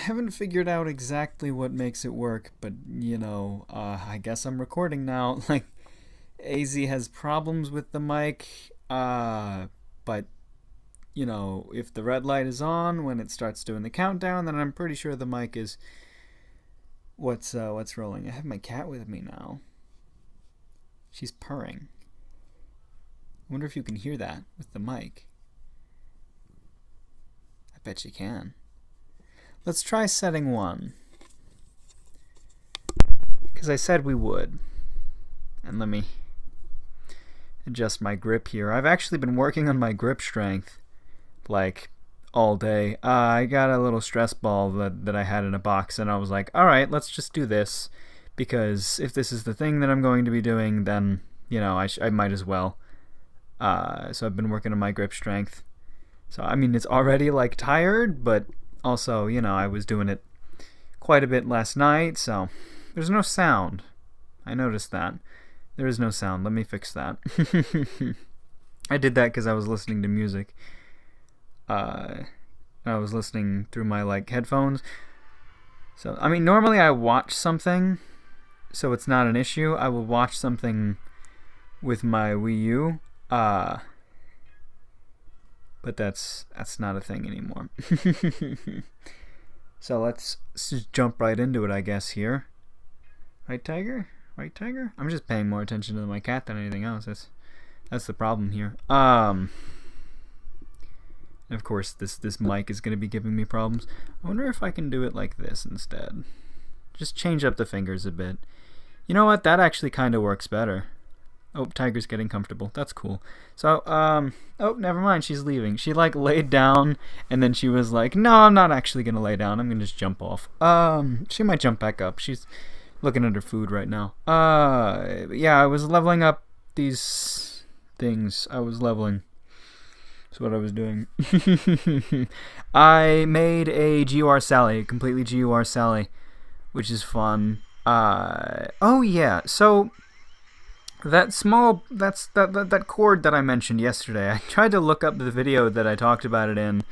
haven't figured out exactly what makes it work, but, I guess I'm recording now. Like, AZ has problems with the mic, but, if the red light is on when it starts doing the countdown, then I'm pretty sure the mic is what's rolling. I have my cat with me now. She's purring. I wonder if you can hear that with the mic. I bet you can. Let's try setting 1. Because I said we would. And let me adjust my grip here. I've actually been working on my grip strength like all day. I got a little stress ball that I had in a box, and I was like, alright, let's just do this. Because if this is the thing that I'm going to be doing, then, I might as well. So I've been working on my grip strength. So, I mean, it's already, tired, but also, I was doing it quite a bit last night, so there's no sound. I noticed that. There is no sound. Let me fix that. I did that because I was listening to music. I was listening through my, headphones. So, I mean, normally I watch something, so it's not an issue. I will watch something with my Wii U. But that's not a thing anymore. So let's just jump right into it, I guess, here. Right, Tiger? Right, Tiger? I'm just paying more attention to my cat than anything else. That's the problem here. And of course, this mic is going to be giving me problems. I wonder if I can do it like this instead. Just change up the fingers a bit. You know what? That actually kind of works better. Oh, Tiger's getting comfortable. That's cool. So, oh, never mind. She's leaving. She, laid down, and then she was like, no, I'm not actually going to lay down. I'm going to just jump off. She might jump back up. She's looking at her food right now. Yeah, I was leveling up these things. I was leveling. That's what I was doing. I made a GUR Sally, a completely GUR Sally, which is fun. Oh, yeah, so that chord that I mentioned yesterday, I tried to look up the video that I talked about it in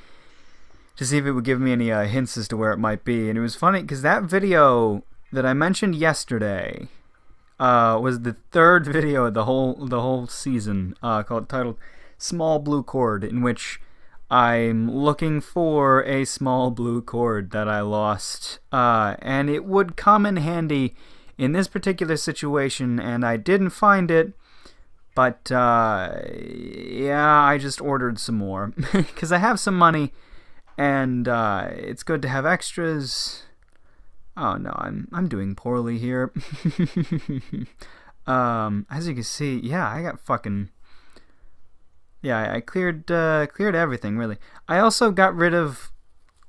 to see if it would give me any hints as to where it might be. And it was funny because that video that I mentioned yesterday was the third video of the whole season, titled Small Blue Chord, in which I'm looking for a small blue chord that I lost. And it would come in handy in this particular situation, and I didn't find it, but yeah, I just ordered some more because I have some money, and it's good to have extras. Oh no, I'm doing poorly here. As you can see, yeah, I got fucking. Yeah, I cleared everything really. I also got rid of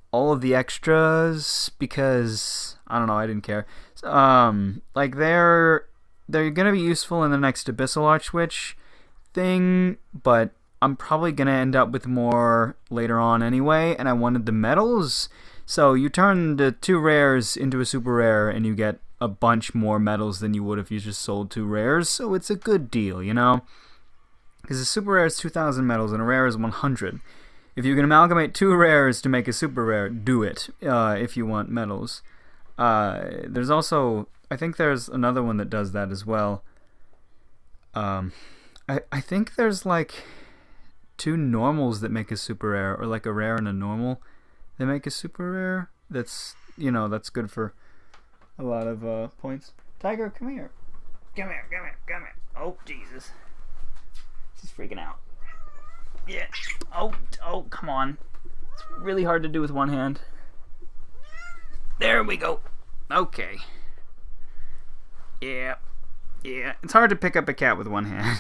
all of the extras because I don't know, I didn't care. They're gonna be useful in the next Abyssal Archwitch thing, but I'm probably gonna end up with more later on anyway, and I wanted the medals. So you turn the 2 rares into a super rare and you get a bunch more medals than you would if you just sold 2 rares, so it's a good deal, because a super rare is 2,000 medals and a rare is 100. If you can amalgamate 2 rares to make a super rare, do it if you want medals. There's also, I think there's another one that does that as well. I think there's 2 normals that make a super rare, or a rare and a normal that make a super rare. That's that's good for a lot of points. Tiger, come here. Come here. Oh, Jesus. She's freaking out. Yeah. Oh, come on. It's really hard to do with one hand. There we go. Okay. Yeah. It's hard to pick up a cat with one hand.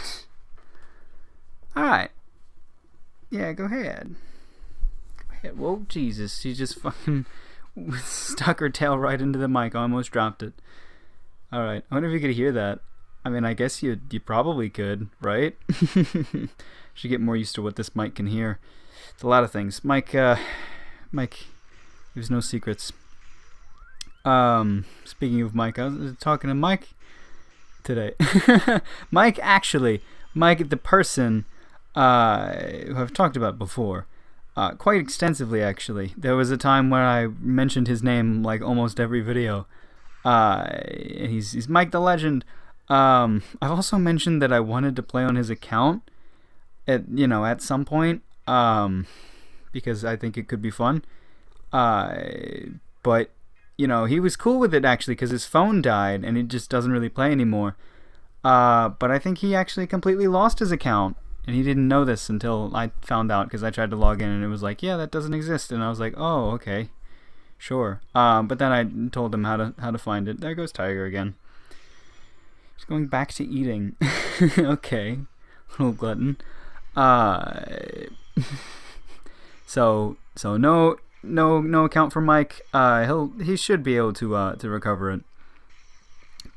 Alright. Yeah, go ahead. Whoa, Jesus. She just fucking stuck her tail right into the mic. I almost dropped it. Alright. I wonder if you could hear that. I mean, I guess you probably could, right? Should get more used to what this mic can hear. It's a lot of things. Mike gives no secrets. Speaking of Mike, I was talking to Mike today. Mike, the person who I've talked about before. quite extensively, actually. There was a time where I mentioned his name like almost every video. He's Mike the Legend. I've also mentioned that I wanted to play on his account at some point, because I think it could be fun. But he was cool with it, actually, because his phone died and it just doesn't really play anymore. But I think he actually completely lost his account. And he didn't know this until I found out, because I tried to log in and it was like, yeah, that doesn't exist. And I was like, oh, okay, sure. But then I told him how to find it. There goes Tiger again. He's going back to eating. Okay, little glutton. So no account for Mike. He should be able to recover it.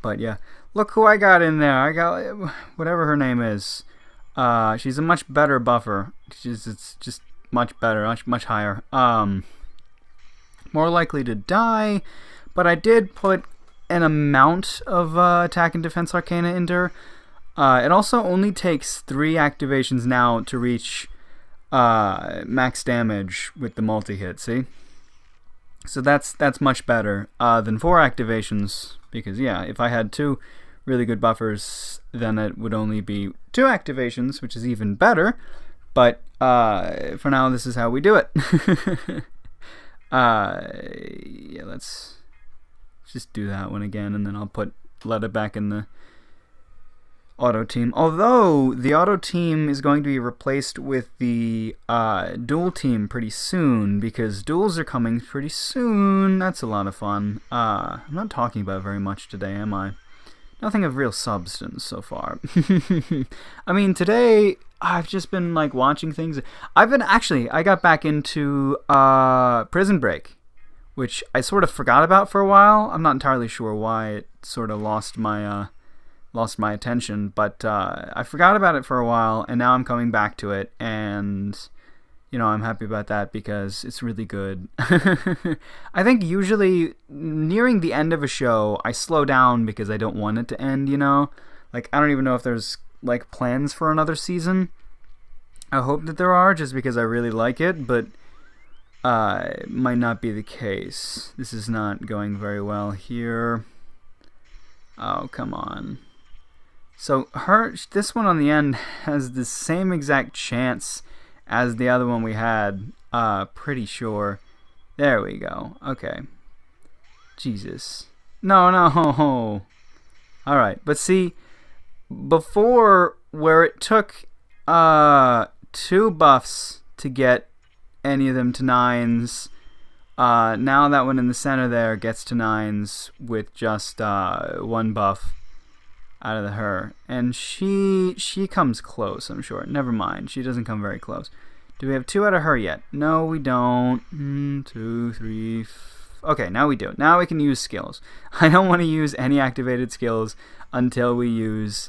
But yeah, look who I got in there. I got whatever her name is. She's a much better buffer. It's just much better, much higher. More likely to die, but I did put an amount of attack and defense arcana into her. It also only takes 3 activations now to reach max damage with the multi-hit, see? So that's much better than 4 activations, because yeah, if I had 2 really good buffers, then it would only be 2 activations, which is even better. But for now, this is how we do it. Yeah, let's just do that one again, and then I'll let it back in the auto team. Although the auto team is going to be replaced with the dual team pretty soon, because duels are coming pretty soon. That's a lot of fun. I'm not talking about very much today, am I? Nothing of real substance so far. I mean, today I've just been like watching things. I got back into Prison Break, which I sort of forgot about for a while. I'm not entirely sure why it sort of lost my attention, but I forgot about it for a while, and now I'm coming back to it, and I'm happy about that because it's really good. I think usually nearing the end of a show, I slow down because I don't want it to end, Like, I don't even know if there's, like, plans for another season. I hope that there are, just because I really like it, but it might not be the case. This is not going very well here. Oh, come on. So this one on the end has the same exact chance as the other one we had, pretty sure. There we go. Okay. Jesus. No. Alright, but see, before, where it took 2 buffs to get any of them to 9s, now that one in the center there gets to 9s with just 1 buff out of her, and she comes close, I'm sure. Never mind, she doesn't come very close. Do we have 2 out of her yet? No, we don't. 2, 3. Okay, now we do. Now we can use skills. I don't want to use any activated skills until we use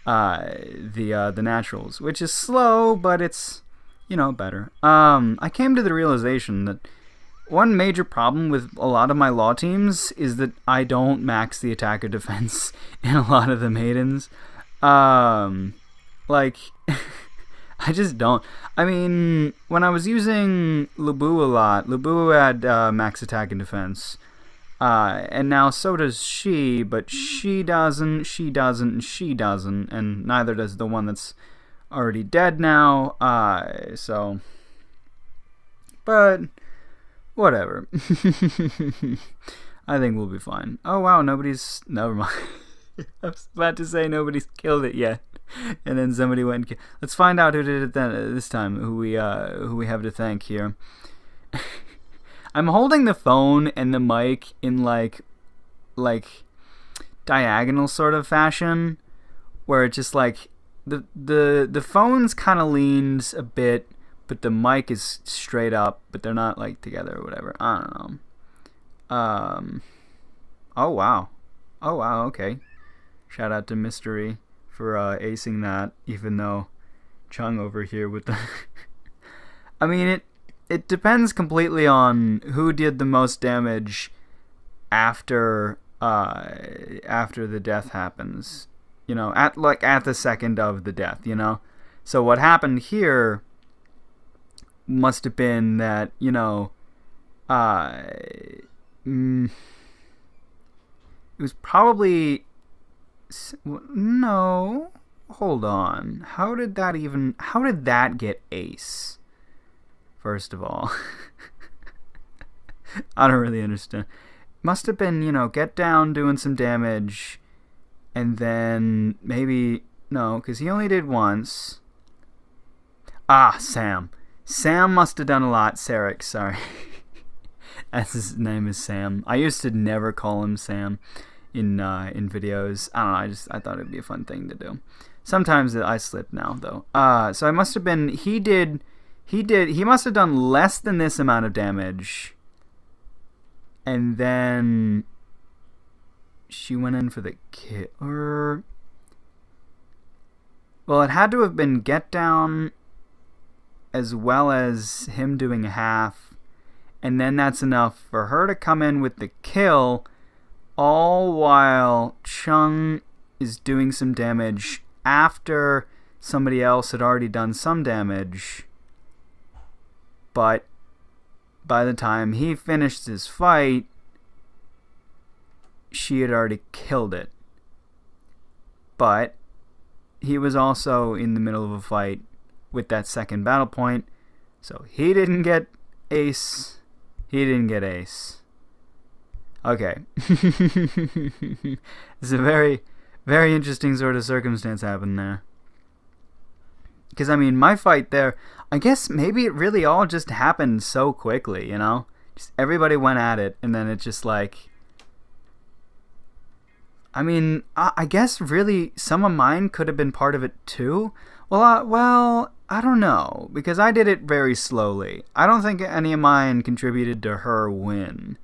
the naturals, which is slow, but it's better. I came to the realization that one major problem with a lot of my law teams is that I don't max the attack or defense in a lot of the maidens. Like, I just don't. I mean, when I was using Lubu a lot, Lubu had max attack and defense. And now so does she, but she doesn't, and neither does the one that's already dead now. So, but whatever. I think we'll be fine. Oh wow, never mind. I was about to say nobody's killed it yet, and then somebody went and killed. Let's find out who did it this time. Who we have to thank here. I'm holding the phone and the mic in like diagonal sort of fashion, where it's just like the phone's kind of leans a bit, but the mic is straight up, but they're not like together or whatever. I don't know. Oh wow, okay. Shout out to Mystery for acing that, even though Chung over here with the I mean, it depends completely on who did the most damage after the death happens. At the second of the death, So what happened here must have been that, it was probably... No. Hold on. How did that get ace? First of all. I don't really understand. Must have been, get down, doing some damage, and then maybe... No, because he only did once. Sam. Sam must have done a lot. Sarek, sorry. As his name is Sam. I used to never call him Sam in videos. I don't know, I thought it'd be a fun thing to do. Sometimes I slip now, though. So I must have been... He must have done less than this amount of damage. And then she went in for the kill. Well, it had to have been get down as well as him doing half. And then that's enough for her to come in with the kill, all while Chung is doing some damage after somebody else had already done some damage. But by the time he finished his fight, she had already killed it. But he was also in the middle of a fight with that second battle point, so he didn't get ace. He didn't get ace. Okay. It's a very, very interesting sort of circumstance happened there. Because, my fight there, I guess maybe it really all just happened so quickly, Just everybody went at it, and then it just like... I guess really some of mine could have been part of it too. Well, I don't know, because I did it very slowly. I don't think any of mine contributed to her win.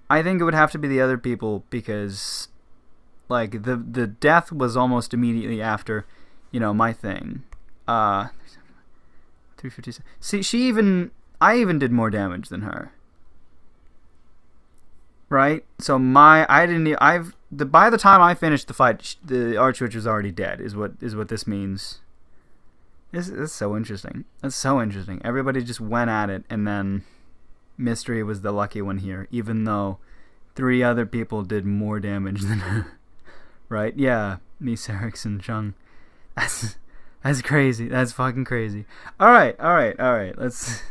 I think it would have to be the other people, because like the death was almost immediately after, my thing. 356. See, I even did more damage than her. Right? So by the time I finished the fight, the Archwitch was already dead, is what this means. This is so interesting. That's so interesting. Everybody just went at it, and then Mystery was the lucky one here, even though 3 other people did more damage than her. Right? Yeah. Me, Sarek, and Chung. That's crazy. That's fucking crazy. Alright. Let's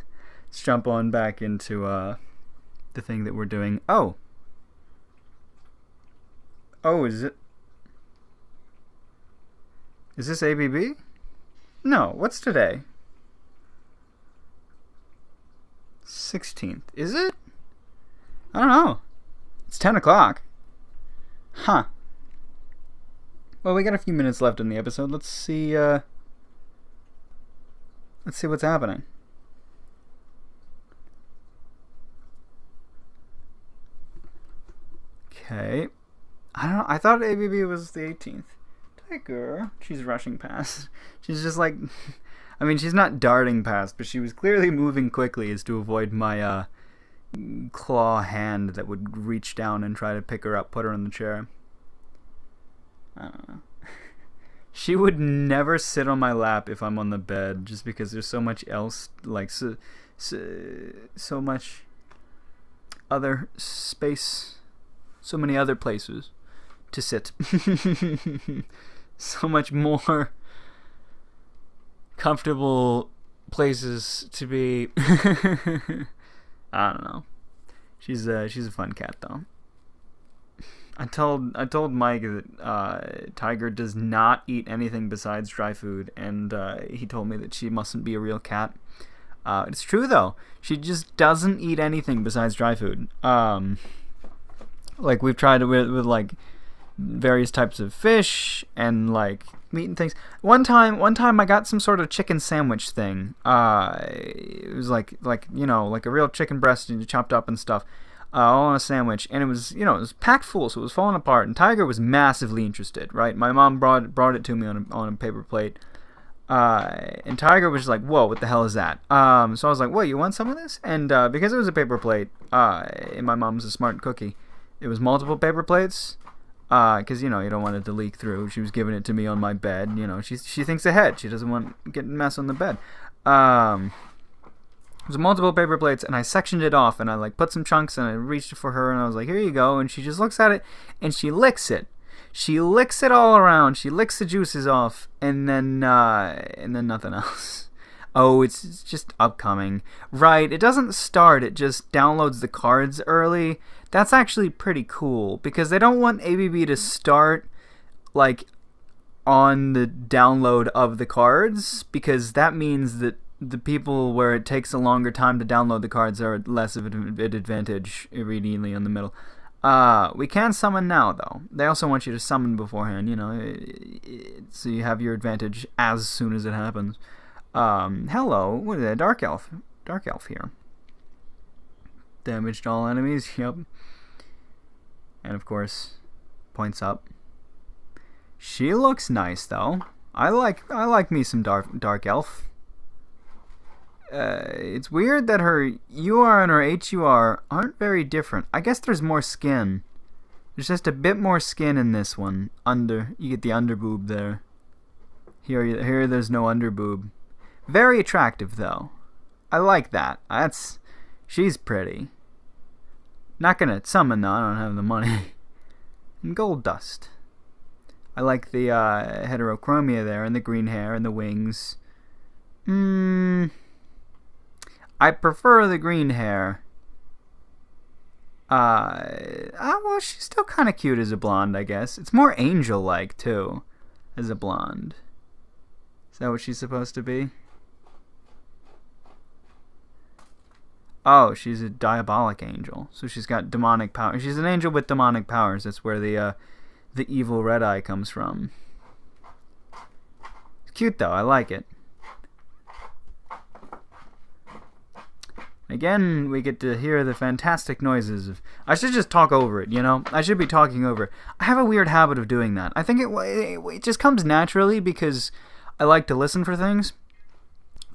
jump on back into the thing that we're doing. Oh, is this ABB? No, what's today? 16th. Is it? I don't know. It's 10 o'clock. Huh. Well, we got a few minutes left in the episode. Let's see what's happening. Okay. I don't know. I thought ABB was the 18th. Tiger. She's rushing past. She's just like... she's not darting past, but she was clearly moving quickly as to avoid my claw hand that would reach down and try to pick her up, put her in the chair. I don't know. She would never sit on my lap if I'm on the bed, just because there's so much else, like so much other space, so many other places to sit. So much more comfortable places to be. I don't know. She's a fun cat though. I told Mike that Tiger does not eat anything besides dry food, and he told me that she mustn't be a real cat. It's true though. She just doesn't eat anything besides dry food. Like we've tried it with like various types of fish and like meat and things. One time I got some sort of chicken sandwich thing. It was like a real chicken breast and chopped up and stuff. All on a sandwich, and it was packed full, so it was falling apart. And Tiger was massively interested. Right, my mom brought it to me on a paper plate, and Tiger was just like, "Whoa, what the hell is that?" So I was like, "What, you want some of this?" And because it was a paper plate, and my mom's a smart cookie, it was multiple paper plates. Because you don't want it to leak through. She was giving it to me on my bed. She thinks ahead. She doesn't want to get mess on the bed. There's multiple paper plates, and I sectioned it off, and I like put some chunks, and I reached for her, and I was like, here you go, and she just looks at it, and she licks it. She licks it all around. She licks the juices off, and then nothing else. Oh, it's just upcoming. Right, it doesn't start, it just downloads the cards early. That's actually pretty cool, because they don't want ABB to start, like, on the download of the cards, because that means that the people where it takes a longer time to download the cards are less of an advantage immediately in the middle. We can summon now, though. They also want you to summon beforehand, you know, so you have your advantage as soon as it happens. Hello, what is that? Dark Elf. Dark Elf here. Damaged all enemies, yep. And of course, points up. She looks nice, though. I like me some Dark Elf. It's weird that her UR and her HUR aren't very different. I guess there's more skin. There's just a bit more skin in this one. You get the underboob there. Here there's no underboob. Very attractive, though. I like that. She's pretty. Not gonna summon, though. I don't have the money. And gold dust. I like the heterochromia there, and the green hair, and the wings. I prefer the green hair. Well, she's still kind of cute as a blonde, I guess. It's more angel-like, too, as a blonde. Is that what she's supposed to be? Oh, she's a diabolic angel. So she's got demonic power. She's an angel with demonic powers. That's where the evil red eye comes from. It's cute, though. I like it. Again, we get to hear the fantastic noises of... I should just talk over it, you know? I should be talking over it. I have a weird habit of doing that. I think it just comes naturally because I like to listen for things.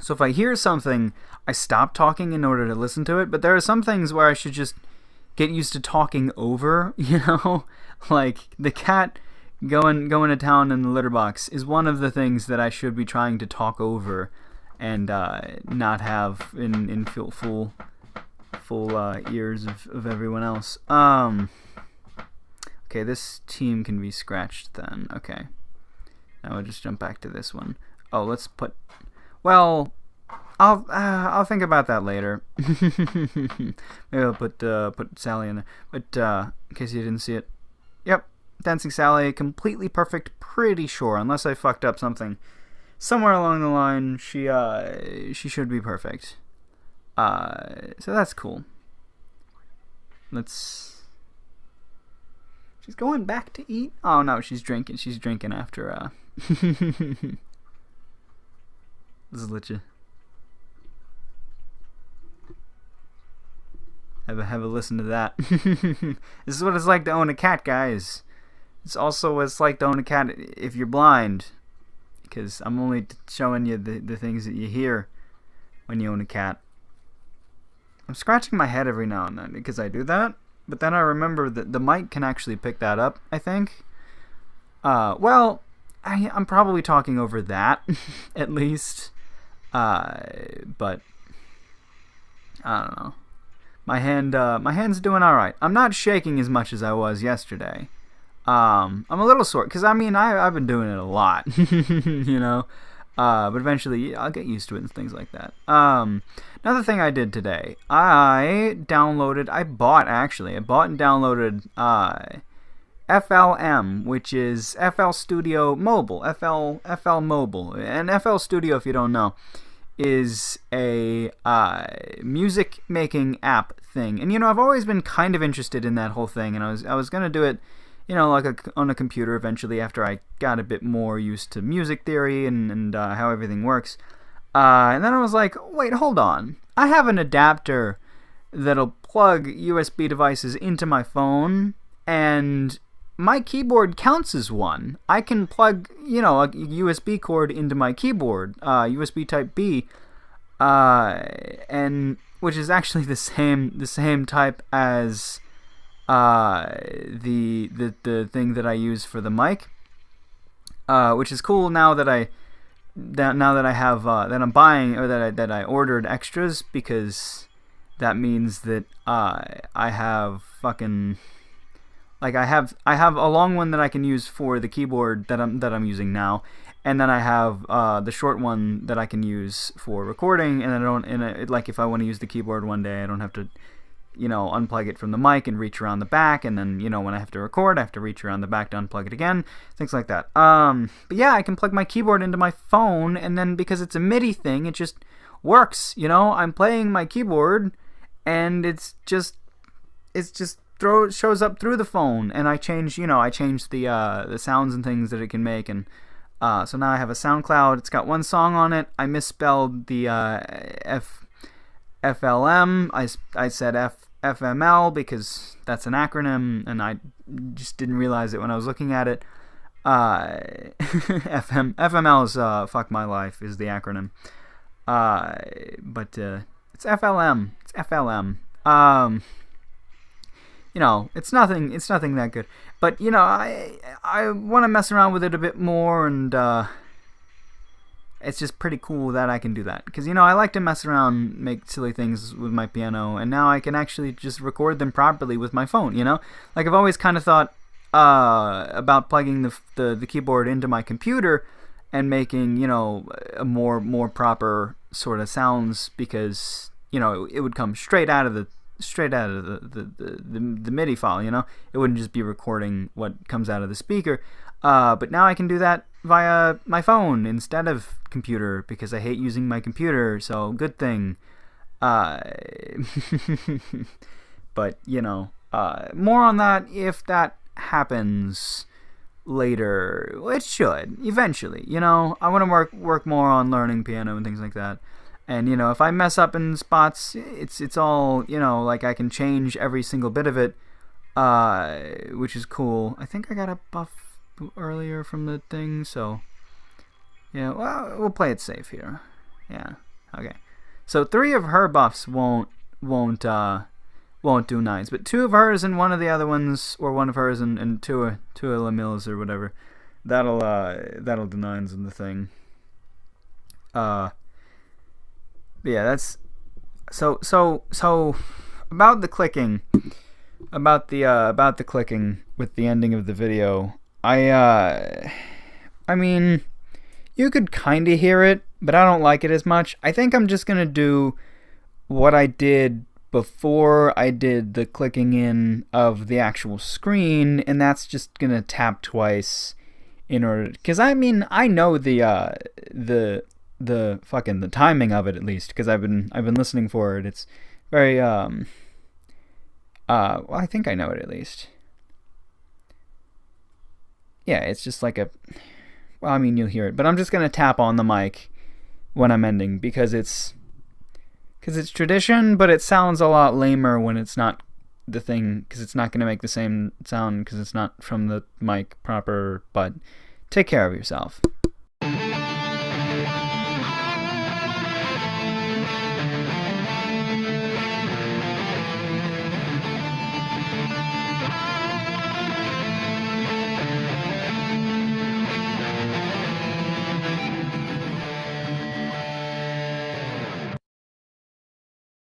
So if I hear something, I stop talking in order to listen to it. But there are some things where I should just get used to talking over, you know? Like, the cat going to town in the litter box is one of the things that I should be trying to talk over and not have in full ears of everyone else. Okay, this team can be scratched then. Okay, now we'll just jump back to this one. Oh, let's put. Well, I'll think about that later. Maybe I'll put Sally in there. But in case you didn't see it, yep, Dancing Sally, completely perfect. Pretty sure, unless I fucked up something. Somewhere along the line, she should be perfect. So that's cool. She's going back to eat? Oh no, she's drinking. She's drinking after This is legit. Have a listen to that. This is what it's like to own a cat, guys. It's also what it's like to own a cat if you're blind. Because I'm only showing you the things that you hear when you own a cat. I'm scratching my head every now and then because I do that. But then I remember that the mic can actually pick that up, I think. Well, I'm probably talking over that, at least. But I don't know. My hand's doing all right. I'm not shaking as much as I was yesterday. I'm a little sore because I've been doing it a lot, you know. But eventually I'll get used to it and things like that. Another thing I did today, I bought and downloaded FLM, which is FL Studio Mobile, FL Mobile, and FL Studio, if you don't know, is a music making app thing. And you know, I've always been kind of interested in that whole thing, and I was gonna do it, you know, like on a computer eventually after I got a bit more used to music theory and how everything works. And then I was like, wait, hold on. I have an adapter that'll plug USB devices into my phone, and my keyboard counts as one. I can plug, you know, a USB cord into my keyboard, USB Type B, and which is actually the same type as the thing that I use for the mic, which is cool now that I now that I have that I'm buying, or that I ordered extras, because that means that I have fucking, like, I have a long one that I can use for the keyboard that I'm using now, and then I have the short one that I can use for recording, and I don't, like, if I want to use the keyboard one day, I don't have to, unplug it from the mic and reach around the back, and then, when I have to record, I have to reach around the back to unplug it again, things like that. But yeah, I can plug my keyboard into my phone, and then because it's a MIDI thing, it just works, I'm playing my keyboard, and it's just shows up through the phone, and I change the sounds and things that it can make, and so now I have a SoundCloud. It's got one song on it. I misspelled the FLM. I said FML because that's an acronym, and I just didn't realize it when I was looking at it. FML is Fuck My Life is the acronym. But it's FLM. It's FLM. It's nothing that good. But, I want to mess around with it a bit more, and it's just pretty cool that I can do that. Because, I like to mess around, make silly things with my piano, and now I can actually just record them properly with my phone, Like, I've always kind of thought about plugging the keyboard into my computer and making, a more proper sort of sounds, because, it would come straight out of the MIDI file, It wouldn't just be recording what comes out of the speaker. But now I can do that via my phone instead of computer, because I hate using my computer, so good thing. But, more on that if that happens later. It should, eventually, I want to work more on learning piano and things like that. And, if I mess up in spots, it's all, like, I can change every single bit of it, which is cool. I think I got a buff earlier from the thing, so, yeah, well, we'll play it safe here. Yeah, okay. So 3 of her buffs won't do 9s, but 2 of hers and 1 of the other ones, or 1 of hers and 2 of Lamille's or whatever, that'll do 9s in the thing. Yeah, that's so about the clicking, about the clicking with the ending of the video. I mean, you could kind of hear it, but I don't like it as much. I think I'm just gonna do what I did before I did the clicking in of the actual screen, and that's just gonna tap twice in order, because I mean, I know the timing of it, at least, because I've been listening for it. It's very well, I think I know it at least. Yeah, it's just like well, I mean, you'll hear it, but I'm just gonna tap on the mic when I'm ending, because it's tradition, but it sounds a lot lamer when it's not the thing, because it's not gonna make the same sound because it's not from the mic proper. But take care of yourself.